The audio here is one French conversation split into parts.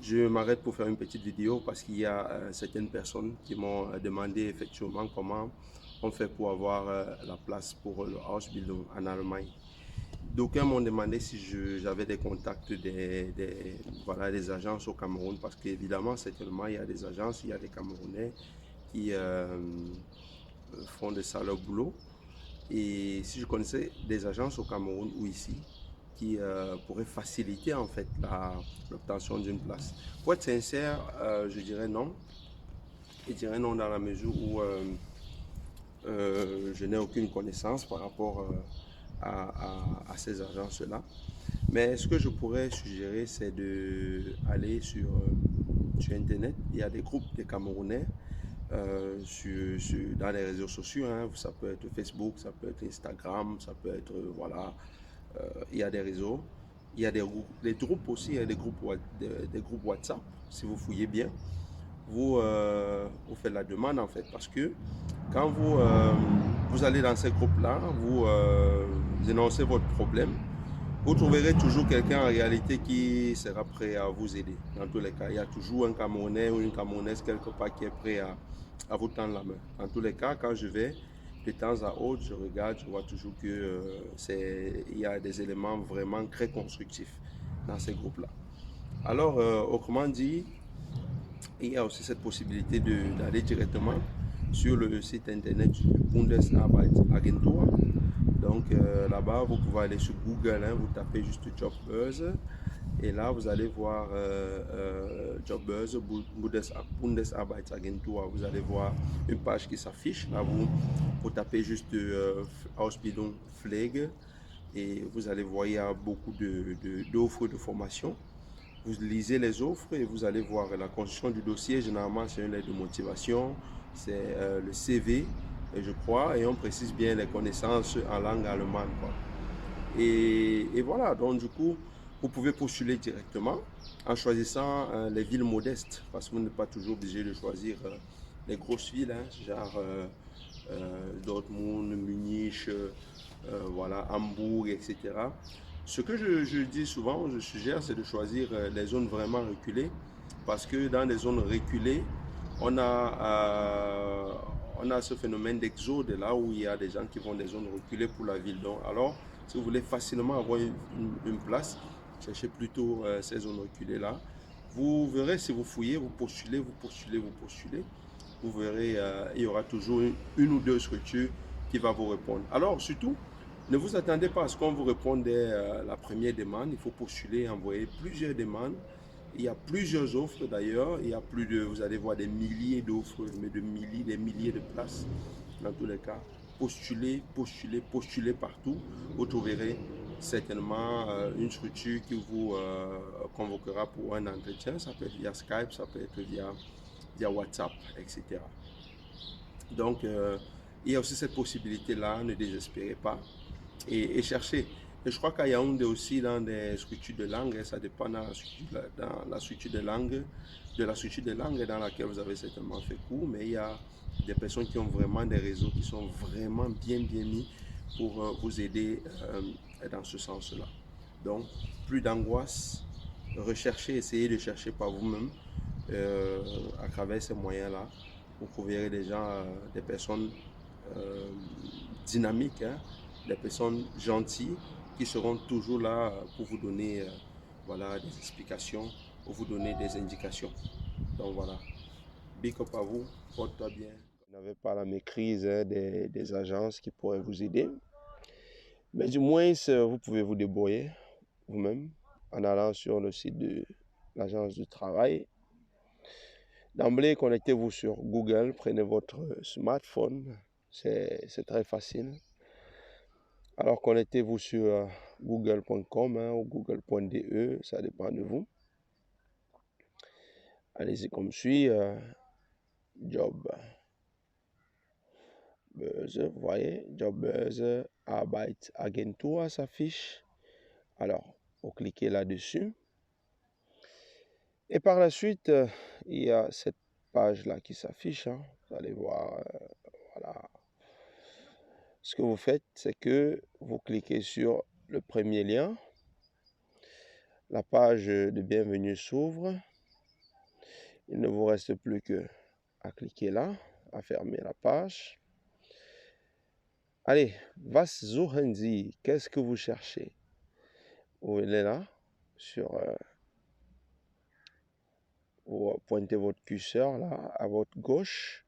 Je m'arrête pour faire une petite vidéo parce qu'il y a certaines personnes qui m'ont demandé effectivement comment on fait pour avoir la place pour le Ausbildung en Allemagne. D'aucuns m'ont demandé si j'avais des contacts voilà, des agences au Cameroun parce qu'évidemment, certainement, il y a des agences, il y a des Camerounais qui font de ça leur boulot. Et si je connaissais des agences au Cameroun ou ici qui pourraient faciliter en fait l'obtention d'une place. Pour être sincère, je dirais non. Je dirais non dans la mesure où je n'ai aucune connaissance par rapport à ces agences-là. Mais ce que je pourrais suggérer, c'est d'aller sur Internet. Il y a des groupes de Camerounais dans les réseaux sociaux. Hein. Ça peut être Facebook, ça peut être Instagram, ça peut être, voilà, il y a des réseaux. Il y a des groupes aussi, il y a des groupes WhatsApp, si vous fouillez bien. Vous faites la demande en fait, parce que quand vous allez dans ces groupes-là, vous énoncez votre problème, vous trouverez toujours quelqu'un en réalité qui sera prêt à vous aider. Dans tous les cas, il y a toujours un Camerounais ou une Camerounaise quelque part qui est prêt à vous tendre la main. Dans tous les cas, quand je vais de temps à autre, je regarde, je vois toujours que il y a des éléments vraiment très constructifs dans ces groupes-là. Alors, autrement dit, il y a aussi cette possibilité d'aller directement sur le site internet du Bundesarbeitsagentur. Donc là-bas, vous pouvez aller sur Google, hein, vous tapez juste JobBuzz et là, vous allez voir JobBuzz Bundesarbeitsagentur. Vous allez voir une page qui s'affiche. Là, vous tapez juste Ausbildung Pflege et vous allez voir, il y a beaucoup d'offres de formation. Vous lisez les offres et vous allez voir la construction du dossier. Généralement, c'est une lettre de motivation, c'est le CV, et je crois, et on précise bien les connaissances en langue allemande, quoi. Et voilà, donc du coup, vous pouvez postuler directement en choisissant les villes modestes, parce que vous n'êtes pas toujours obligé de choisir les grosses villes, hein, genre Dortmund, Munich, voilà, Hambourg, etc. Ce que je dis souvent, je suggère, c'est de choisir les zones vraiment reculées, parce que dans les zones reculées, on a, euh, on a ce phénomène d'exode là où il y a des gens qui vont des zones reculées pour la ville. Donc, alors, si vous voulez facilement avoir une place, cherchez plutôt ces zones reculées là. Vous verrez si vous fouillez, vous postulez, vous postulez, vous postulez. Vous verrez, il y aura toujours une ou deux structures qui va vous répondre. Alors, surtout, ne vous attendez pas à ce qu'on vous réponde dès la première demande. Il faut postuler, envoyer plusieurs demandes. Il y a plusieurs offres d'ailleurs. Il y a plus de, vous allez voir des milliers d'offres, mais des milliers de places dans tous les cas. Postulez, postulez, postulez partout. Vous trouverez certainement une structure qui vous convoquera pour un entretien. Ça peut être via Skype, ça peut être via WhatsApp, etc. Donc, il y a aussi cette possibilité-là, ne désespérez pas et cherchez. Et je crois qu'à Yaoundé aussi, dans des structures de langue, ça dépend dans la structure de langue, de la structure de langue dans laquelle vous avez certainement fait cours, mais il y a des personnes qui ont vraiment des réseaux qui sont vraiment bien mis pour vous aider dans ce sens-là. Donc, plus d'angoisse, recherchez, essayez de chercher par vous-même à travers ces moyens-là. Vous trouverez des gens, des personnes euh, dynamiques, hein, des personnes gentilles qui seront toujours là pour vous donner voilà, des explications, pour vous donner des indications. Donc voilà, big up à vous, porte-toi bien. Vous n'avez pas la maîtrise hein, des agences qui pourraient vous aider, mais du moins, vous pouvez vous débrouiller vous-même en allant sur le site de l'agence du travail. D'emblée, connectez-vous sur Google, prenez votre smartphone, c'est très facile. Alors connectez-vous sur google.com hein, ou google.de, ça dépend de vous. Allez-y comme suit, job buzz, vous voyez, job buzz, Arbeitsagentur s'affiche. Alors, vous cliquez là-dessus. Et par la suite, il y a cette page-là qui s'affiche. Hein. Vous allez voir, voilà. Ce que vous faites, c'est que vous cliquez sur le premier lien. La page de bienvenue s'ouvre. Il ne vous reste plus que à cliquer là, à fermer la page. Allez, was suchen Sie? Qu'est-ce que vous cherchez? Vous allez là, vous pointez votre curseur là, à votre gauche.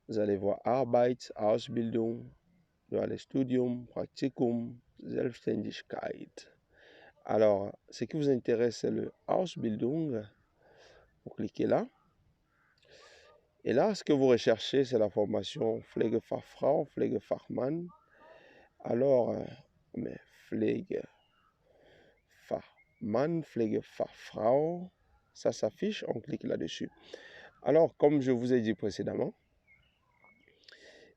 Vous allez voir Arbeit, Ausbildung, duales Studium, Praktikum, Selbstständigkeit. Alors, ce qui vous intéresse, c'est le Ausbildung. Vous cliquez là. Et là, ce que vous recherchez, c'est la formation Pflegefachfrau, Pflegefachmann. Alors, mais Pflegefachmann, Pflegefachfrau, ça s'affiche, on clique là-dessus. Alors, comme je vous ai dit précédemment,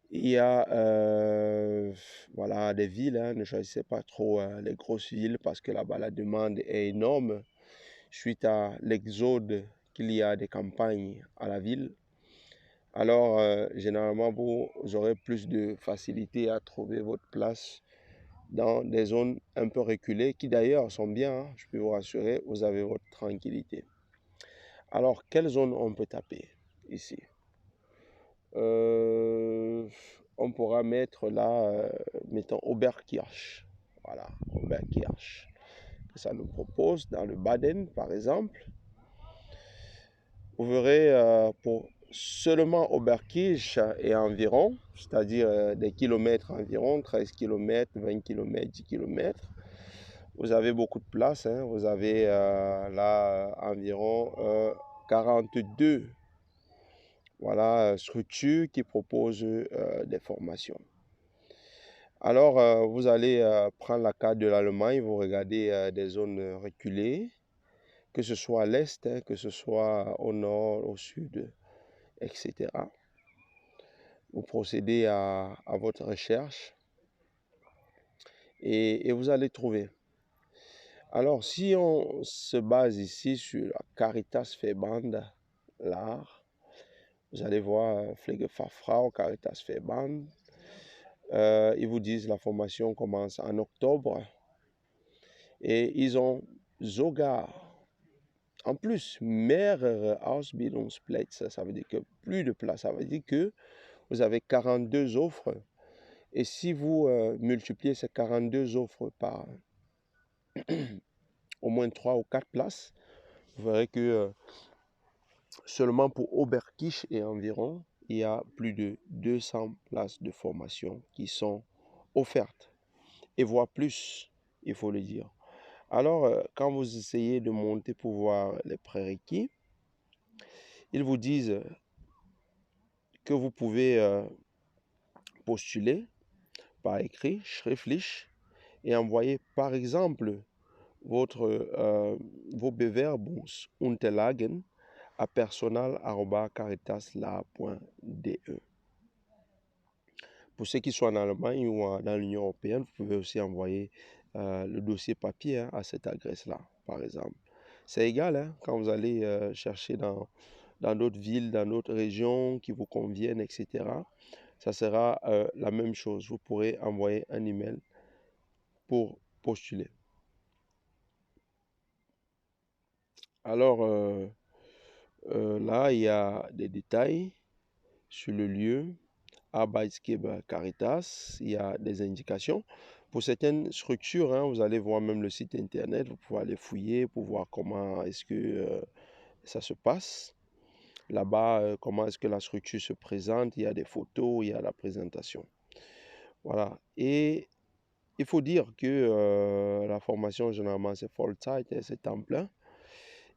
il y a voilà, des villes, hein, ne choisissez pas trop les grosses villes parce que là-bas, la demande est énorme suite à l'exode qu'il y a des campagnes à la ville. Alors, généralement, vous aurez plus de facilité à trouver votre place dans des zones un peu reculées, qui d'ailleurs sont bien, hein, je peux vous rassurer, vous avez votre tranquillité. Alors, quelle zone on peut taper ici? On pourra mettre là, mettons Oberkirch. Voilà, Oberkirch. Ça nous propose dans le Baden, par exemple. Vous verrez pour seulement Oberkirch et environ, c'est-à-dire des kilomètres environ, 13 km, 20 km, 10 km. Vous avez beaucoup de place, hein. Vous avez là environ 42 voilà, structures qui proposent des formations. Alors, vous allez prendre la carte de l'Allemagne, vous regardez des zones reculées, que ce soit à l'est, hein, que ce soit au nord, au sud, etc. Vous procédez à votre recherche et vous allez trouver. Alors, si on se base ici sur la Caritasverband, l'art, vous allez voir Pflegefachfrau, Caritasverband. Ils vous disent la formation commence en octobre et ils ont sogar, en plus, mehrere Ausbildungsplätze, ça veut dire que plus de places, ça veut dire que vous avez 42 offres. Et si vous multipliez ces 42 offres par au moins 3 ou 4 places, vous verrez que seulement pour Oberkirch et environ, il y a plus de 200 places de formation qui sont offertes. Et voire plus, il faut le dire. Alors, quand vous essayez de monter pour voir les prérequis, ils vous disent que vous pouvez postuler par écrit, schriftlich, et envoyer par exemple vos Bewerbungsunterlagen à personal@caritasla.de. Pour ceux qui sont en Allemagne ou dans l'Union européenne, vous pouvez aussi envoyer le dossier papier hein, à cette adresse-là, par exemple. C'est égal, hein, quand vous allez chercher dans d'autres villes, dans d'autres régions qui vous conviennent, etc. Ça sera la même chose. Vous pourrez envoyer un email pour postuler. Alors, là, il y a des détails sur le lieu, Arbeitgeber Caritas, il y a des indications. Pour certaines structures, hein, vous allez voir même le site internet, vous pouvez aller fouiller pour voir comment est-ce que ça se passe. Là-bas, comment est-ce que la structure se présente, il y a des photos, il y a la présentation. Voilà. Et il faut dire que la formation, généralement, c'est full-time, c'est temps plein.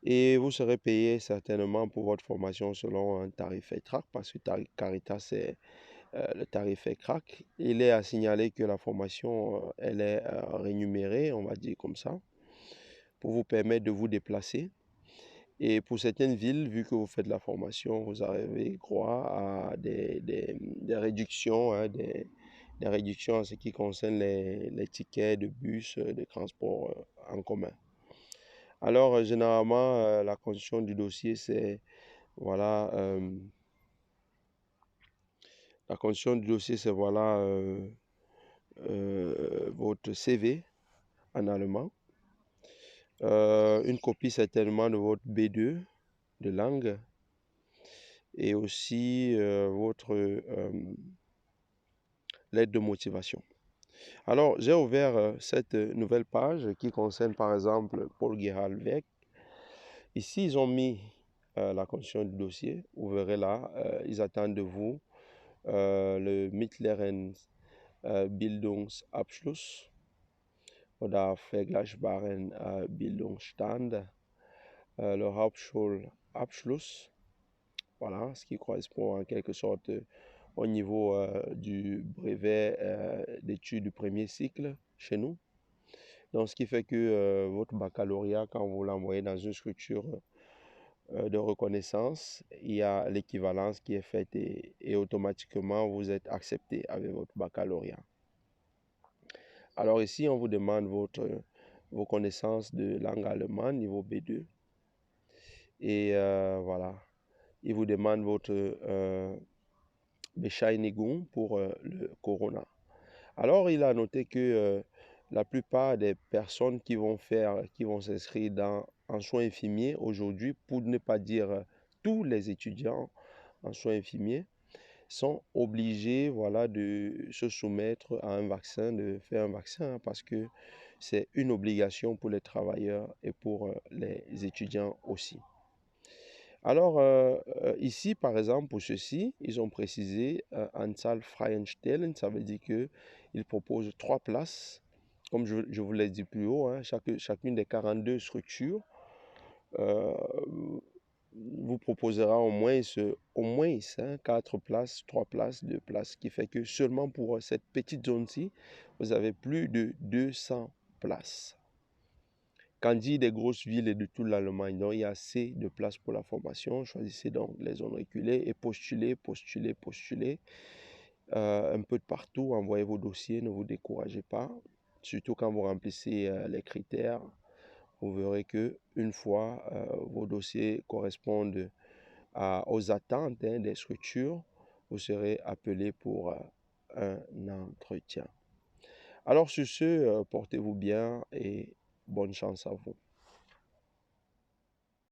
Et vous serez payé certainement pour votre formation selon un tarif ETRAC, parce que Caritas, c'est le tarif ETRAC. Il est à signaler que la formation, elle est rémunérée, on va dire comme ça, pour vous permettre de vous déplacer. Et pour certaines villes, vu que vous faites la formation, vous avez droit à des réductions, hein, des réductions en ce qui concerne les tickets de bus, de transport en commun. Alors, généralement, la condition du dossier, c'est, voilà, la condition du dossier, c'est, voilà, votre CV en allemand, une copie certainement de votre B2 de langue et aussi votre lettre de motivation. Alors, j'ai ouvert cette nouvelle page qui concerne par exemple Paul Gerhalvek. Ici, ils ont mis la condition du dossier. Vous verrez là, ils attendent de vous le Mittleren Bildungsabschluss oder vergleichbaren Bildungsstand, le Hauptschulabschluss, voilà, ce qui correspond en quelque sorte au niveau du brevet d'études du premier cycle chez nous. Donc, ce qui fait que votre baccalauréat, quand vous l'envoyez dans une structure de reconnaissance, il y a l'équivalence qui est faite et automatiquement vous êtes accepté avec votre baccalauréat. Alors ici, on vous demande vos connaissances de langue allemande, niveau B2. Et voilà, il vous demande votre Bescheinigung pour le Corona. Alors, il a noté que la plupart des personnes qui vont s'inscrire en soins infirmiers aujourd'hui, pour ne pas dire tous les étudiants en soins infirmiers, sont obligés, voilà, de se soumettre à un vaccin, de faire un vaccin, parce que c'est une obligation pour les travailleurs et pour les étudiants aussi. Alors, ici, par exemple, pour ceci, ils ont précisé Anzahl freien Stellen, ça veut dire qu'ils proposent 3 places, comme je vous l'ai dit plus haut, hein, chacune des 42 structures euh, vous proposera au moins 4 places, 3 places, 2 places, ce qui fait que seulement pour cette petite zone-ci, vous avez plus de 200 places. Quand dit des grosses villes et de toute l'Allemagne, donc il y a assez de places pour la formation. Choisissez donc les zones reculées et postulez, postulez, postulez. Un peu de partout, envoyez vos dossiers, ne vous découragez pas. Surtout quand vous remplissez les critères, vous verrez que une fois vos dossiers correspondent aux attentes des structures, vous serez appelé pour un entretien. Alors sur ce, portez-vous bien et bonne chance à vous.